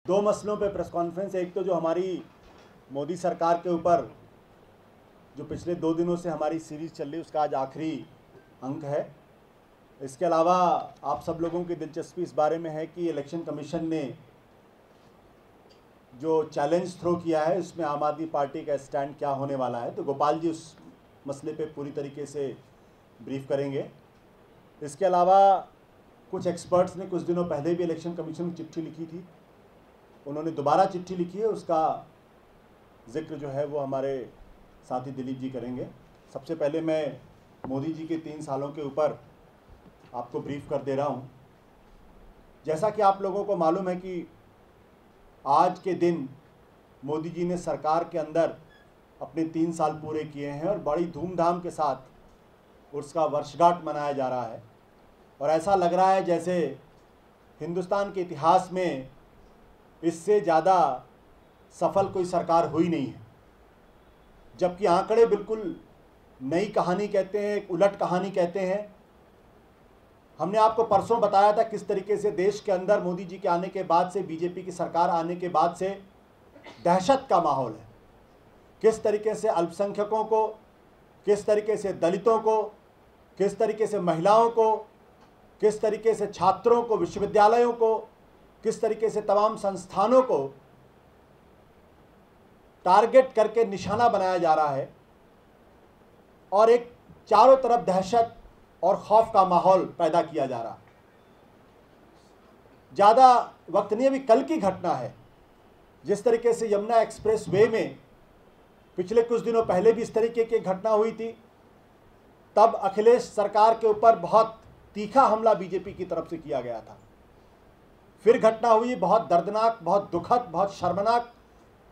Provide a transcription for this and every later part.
दो मसलों पे प्रेस कॉन्फ्रेंस। एक तो जो हमारी मोदी सरकार के ऊपर जो पिछले 2 दिनों से हमारी सीरीज़ चल रही उसका आज आखिरी अंक है। इसके अलावा आप सब लोगों की दिलचस्पी इस बारे में है कि इलेक्शन कमीशन ने जो चैलेंज थ्रो किया है उसमें आम आदमी पार्टी का स्टैंड क्या होने वाला है। तो गोपाल जी उस मसले पे पूरी तरीके से ब्रीफ करेंगे। इसके अलावा कुछ एक्सपर्ट्स ने कुछ दिनों पहले भी इलेक्शन कमीशन को चिट्ठी लिखी थी, उन्होंने दोबारा चिट्ठी लिखी है, उसका जिक्र जो है वो हमारे साथी दिलीप जी करेंगे। सबसे पहले मैं मोदी जी के 3 सालों के ऊपर आपको ब्रीफ कर दे रहा हूँ। जैसा कि आप लोगों को मालूम है कि आज के दिन मोदी जी ने सरकार के अंदर अपने 3 साल पूरे किए हैं और बड़ी धूमधाम के साथ उसका वर्षगांठ मनाया जा रहा है। और ऐसा लग रहा है जैसे हिंदुस्तान के इतिहास में इससे ज़्यादा सफल कोई सरकार हुई नहीं है। जबकि आंकड़े बिल्कुल नई कहानी कहते हैं, एक उलट कहानी कहते हैं। हमने आपको परसों बताया था किस तरीके से देश के अंदर मोदी जी के आने के बाद से, बीजेपी की सरकार आने के बाद से दहशत का माहौल है। किस तरीके से अल्पसंख्यकों को, किस तरीके से दलितों को, किस तरीके से महिलाओं को, किस तरीके से छात्रों को, विश्वविद्यालयों को, किस तरीके से तमाम संस्थानों को टारगेट करके निशाना बनाया जा रहा है और एक चारों तरफ दहशत और खौफ का माहौल पैदा किया जा रहा है। ज़्यादा वक्त नहीं, अभी कल की घटना है। जिस तरीके से यमुना एक्सप्रेस वे में पिछले कुछ दिनों पहले भी इस तरीके की घटना हुई थी, तब अखिलेश सरकार के ऊपर बहुत तीखा हमला बीजेपी की तरफ से किया गया था। फिर घटना हुई, बहुत दर्दनाक, बहुत दुखद, बहुत शर्मनाक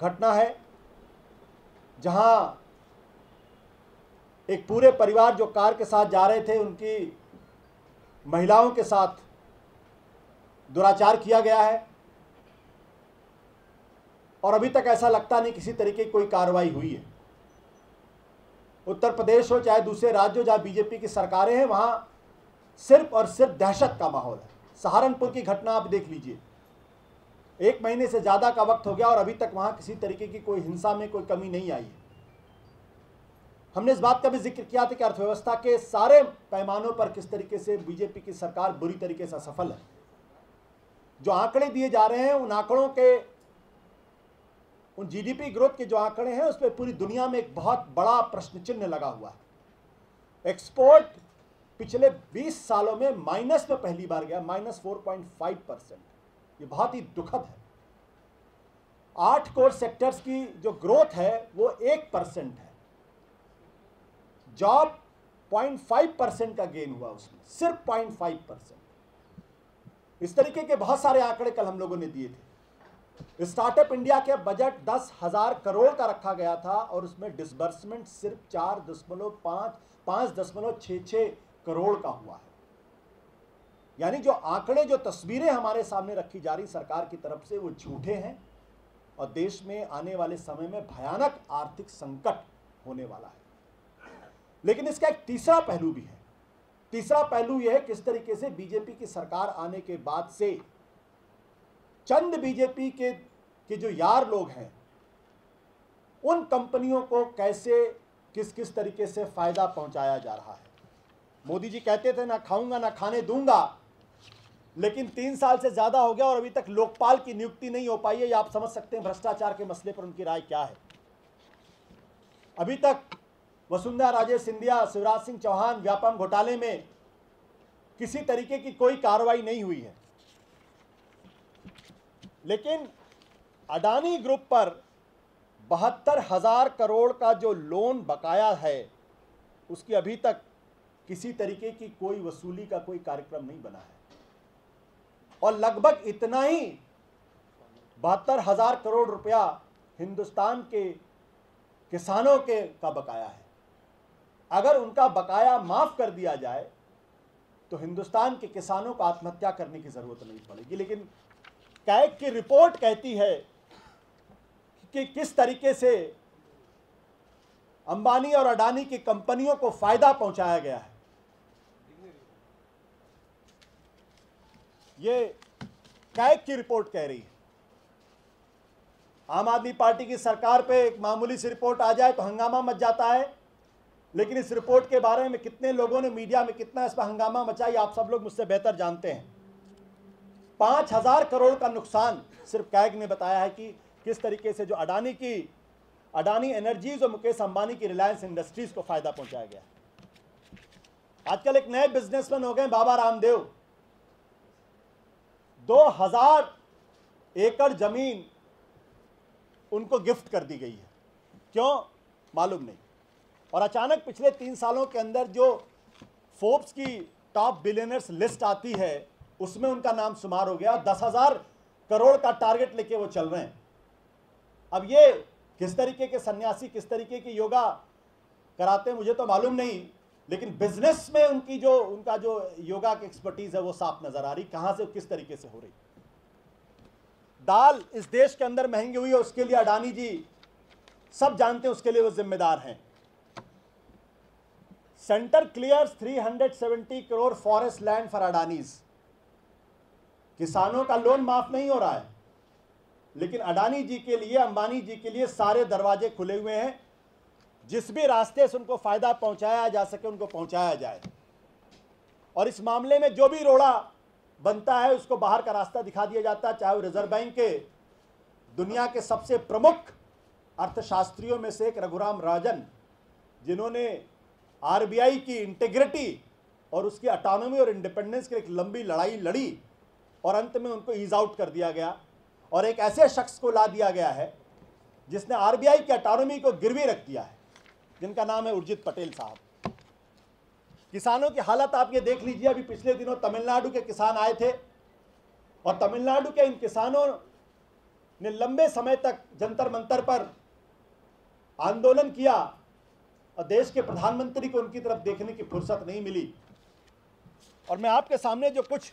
घटना है, जहां एक पूरे परिवार जो कार के साथ जा रहे थे, उनकी महिलाओं के साथ दुराचार किया गया है और अभी तक ऐसा लगता नहीं किसी तरीके की कोई कार्रवाई हुई है। उत्तर प्रदेश हो चाहे दूसरे राज्य हो जहां बीजेपी की सरकारें हैं, वहां सिर्फ और सिर्फ दहशत का माहौल है। सहारनपुर की घटना आप देख लीजिए, 1 महीने से ज़्यादा का वक्त हो गया और अभी तक वहां किसी तरीके की कोई हिंसा में कोई कमी नहीं आई है। हमने इस बात का भी जिक्र किया था कि अर्थव्यवस्था के सारे पैमानों पर किस तरीके से बीजेपी की सरकार बुरी तरीके से असफल है। जो आंकड़े दिए जा रहे हैं, उन आंकड़ों के, उन जीडीपी ग्रोथ के जो आंकड़े हैं, उस पर पूरी दुनिया में एक बहुत बड़ा प्रश्न चिन्ह लगा हुआ है। एक्सपोर्ट पिछले 20 सालों में माइनस में पहली बार गया, -4.5%। ये बहुत ही दुखद है। 8 कोर सेक्टर्स की जो ग्रोथ है वो 1% है। जॉब 0.5% का गेन हुआ उसमें, सिर्फ 0.5%। इस तरीके के बहुत सारे आंकड़े कल हम लोगों ने दिए थे। स्टार्टअप इंडिया के बजट 10,000 करोड़ का रखा गया था और उसमें डिसबर्समेंट सिर्फ 5.66 करोड़ का हुआ है। यानी जो आंकड़े, जो तस्वीरें हमारे सामने रखी जा रही सरकार की तरफ से, वो झूठे हैं और देश में आने वाले समय में भयानक आर्थिक संकट होने वाला है। लेकिन इसका एक तीसरा पहलू भी है। तीसरा पहलू यह है किस तरीके से बीजेपी की सरकार आने के बाद से चंद बीजेपी के जो यार लोग हैं, उन कंपनियों को कैसे किस किस तरीके से फायदा पहुंचाया जा रहा है। मोदी जी कहते थे ना खाऊंगा ना खाने दूंगा, लेकिन 3 साल से ज्यादा हो गया और अभी तक लोकपाल की नियुक्ति नहीं हो पाई है। आप समझ सकते हैं भ्रष्टाचार के मसले पर उनकी राय क्या है। अभी तक वसुंधरा राजे सिंधिया, शिवराज सिंह चौहान व्यापम घोटाले में किसी तरीके की कोई कार्रवाई नहीं हुई है। लेकिन अडानी ग्रुप पर 72,000 करोड़ का जो लोन बकाया है, उसकी अभी तक किसी तरीके की कोई वसूली का कोई कार्यक्रम नहीं बना है और लगभग इतना ही 72,000 करोड़ रुपया हिंदुस्तान के किसानों के का बकाया है। अगर उनका बकाया माफ कर दिया जाए तो हिंदुस्तान के किसानों को आत्महत्या करने की जरूरत नहीं पड़ेगी। लेकिन कैग की रिपोर्ट कहती है कि किस तरीके से अंबानी और अडानी की कंपनियों को फायदा पहुंचाया गया है। ये कैग की रिपोर्ट कह रही है। आम आदमी पार्टी की सरकार पे एक मामूली सी रिपोर्ट आ जाए तो हंगामा मच जाता है, लेकिन इस रिपोर्ट के बारे में कितने लोगों ने मीडिया में कितना इस पर हंगामा मचाई आप सब लोग मुझसे बेहतर जानते हैं। 5,000 करोड़ का नुकसान सिर्फ कैग ने बताया है कि किस तरीके से जो अडानी एनर्जीज और मुकेश अंबानी की रिलायंस इंडस्ट्रीज को फायदा पहुंचाया गया। आजकल एक नए बिजनेसमैन हो गए बाबा रामदेव। 2000 एकड़ जमीन उनको गिफ्ट कर दी गई है, क्यों मालूम नहीं। और अचानक पिछले 3 सालों के अंदर जो फोर्ब्स की टॉप बिलियनर्स लिस्ट आती है उसमें उनका नाम शुमार हो गया। 10,000 करोड़ का टारगेट लेके वो चल रहे हैं। अब ये किस तरीके के सन्यासी, किस तरीके की योगा कराते हैं मुझे तो मालूम नहीं, लेकिन बिजनेस में उनका जो योगा की एक्सपर्टीज है वो साफ नजर आ रही, कहां से किस तरीके से हो रही। दाल इस देश के अंदर महंगी हुई है, उसके लिए अडानी जी सब जानते हैं, उसके लिए वो जिम्मेदार हैं। Centre clears 370 crore forest land for Adanis. किसानों का लोन माफ नहीं हो रहा है, लेकिन अडानी जी के लिए, अंबानी जी के लिए सारे दरवाजे खुले हुए हैं। जिस भी रास्ते से उनको फायदा पहुंचाया जा सके उनको पहुंचाया जाए, और इस मामले में जो भी रोड़ा बनता है उसको बाहर का रास्ता दिखा दिया जाता है। चाहे वो रिजर्व बैंक के दुनिया के सबसे प्रमुख अर्थशास्त्रियों में से एक रघुराम राजन, जिन्होंने आरबीआई की इंटीग्रिटी और उसकी ऑटोनॉमी और इंडिपेंडेंस की एक लंबी लड़ाई लड़ी और अंत में उनको ईज आउट कर दिया गया, और एक ऐसे शख्स को ला दिया गया है जिसने आरबीआई की ऑटोनॉमी को गिरवी रख दिया है, जिनका नाम है उर्जित पटेल साहब। किसानों की हालत आप ये देख लीजिए। अभी पिछले दिनों तमिलनाडु के किसान आए थे और तमिलनाडु के इन किसानों ने लंबे समय तक जंतर मंतर पर आंदोलन किया और देश के प्रधानमंत्री को उनकी तरफ देखने की फुर्सत नहीं मिली। और मैं आपके सामने जो कुछ,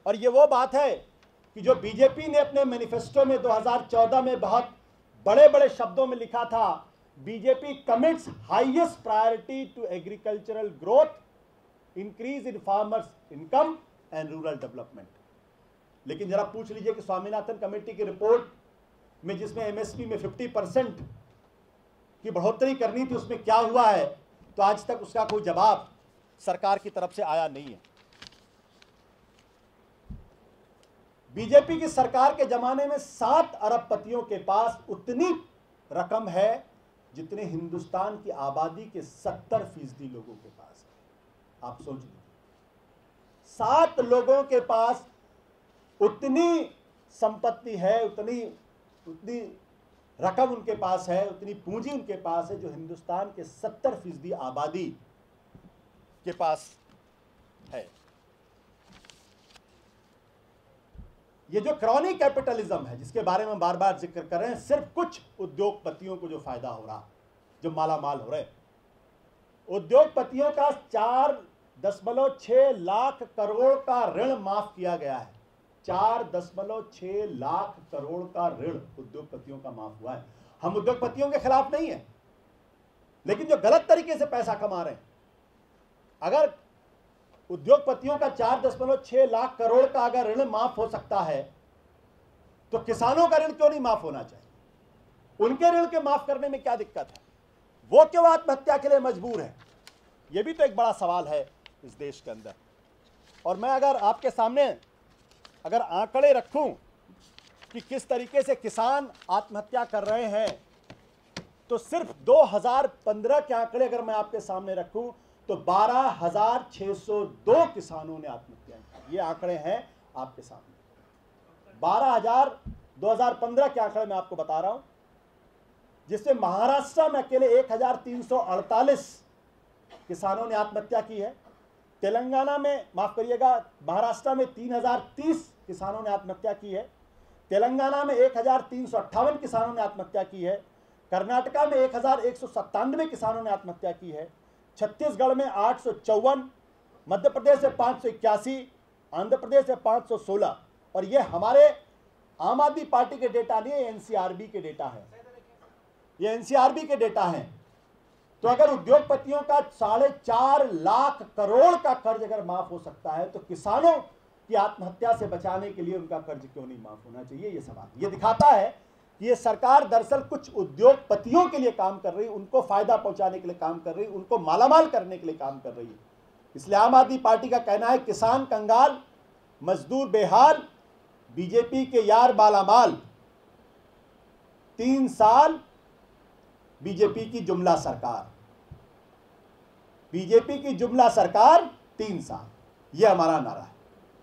और ये वो बात है कि जो बीजेपी ने अपने मैनिफेस्टो में 2014 में बहुत बड़े बड़े शब्दों में लिखा था, BJP commits highest priority to agricultural growth, increase in farmers income and rural development. लेकिन जरा पूछ लीजिए कि स्वामीनाथन कमेटी की रिपोर्ट में जिसमें एमएसपी में 50% की बढ़ोतरी करनी थी उसमें क्या हुआ है, तो आज तक उसका कोई जवाब सरकार की तरफ से आया नहीं है। बीजेपी की सरकार के जमाने में 7 अरबपतियों के पास उतनी रकम है जितने हिंदुस्तान की आबादी के 70% लोगों के पास है। आप सोच लीजिए, 7 लोगों के पास उतनी संपत्ति है, उतनी रकम उनके पास है, उतनी पूंजी उनके पास है जो हिंदुस्तान के 70% आबादी के पास है। ये जो क्रॉनी कैपिटलिज्म है जिसके बारे में बार बार जिक्र कर रहे हैं, सिर्फ कुछ उद्योगपतियों को जो फायदा हो रहा, जो मालामाल हो रहे, उद्योगपतियों का 4.6 लाख करोड़ का ऋण माफ किया गया है। 4.6 लाख करोड़ का ऋण उद्योगपतियों का माफ हुआ है। हम उद्योगपतियों के खिलाफ नहीं है, लेकिन जो गलत तरीके से पैसा कमा रहे हैं, अगर उद्योगपतियों का 4.6 लाख करोड़ का अगर ऋण माफ हो सकता है तो किसानों का ऋण क्यों नहीं माफ होना चाहिए? उनके ऋण के माफ करने में क्या दिक्कत है? वो क्यों आत्महत्या के लिए मजबूर है? यह भी तो एक बड़ा सवाल है इस देश के अंदर। और मैं अगर आपके सामने अगर आंकड़े रखूं कि किस तरीके से किसान आत्महत्या कर रहे हैं, तो सिर्फ 2015 के आंकड़े अगर मैं आपके सामने रखूं तो 12,602 किसानों ने आत्महत्या की। ये आंकड़े हैं आपके सामने। 2015 के आंकड़े मैं आपको बता रहा हूं, जिसमें महाराष्ट्र में अकेले 1,348 किसानों ने आत्महत्या की है। तेलंगाना में, माफ करिएगा, महाराष्ट्र में 3,030 किसानों ने आत्महत्या की है। तेलंगाना में 1,358 किसानों ने आत्महत्या की है। कर्नाटका में 1,197 किसानों ने आत्महत्या की है। छत्तीसगढ़ में 854, मध्य प्रदेश से 581, आंध्र प्रदेश से 516। और ये हमारे आम आदमी पार्टी के डेटा नहीं है, एनसीआरबी के डेटा है। ये एनसीआरबी के डेटा हैं। तो अगर उद्योगपतियों का 4.5 लाख करोड़ का कर्ज अगर माफ हो सकता है, तो किसानों की आत्महत्या से बचाने के लिए उनका कर्ज क्यों नहीं माफ होना चाहिए? ये सवाल ये दिखाता है कि ये सरकार दरअसल कुछ उद्योगपतियों के लिए काम कर रही, उनको फायदा पहुंचाने के लिए काम कर रही, उनको मालामाल करने के लिए काम कर रही है। इसलिए आम आदमी पार्टी का कहना है किसान कंगाल, मजदूर बेहाल, बीजेपी के यार मालामाल। 3 साल बीजेपी की जुमला सरकार, बीजेपी की जुमला सरकार 3 साल, यह हमारा नारा है।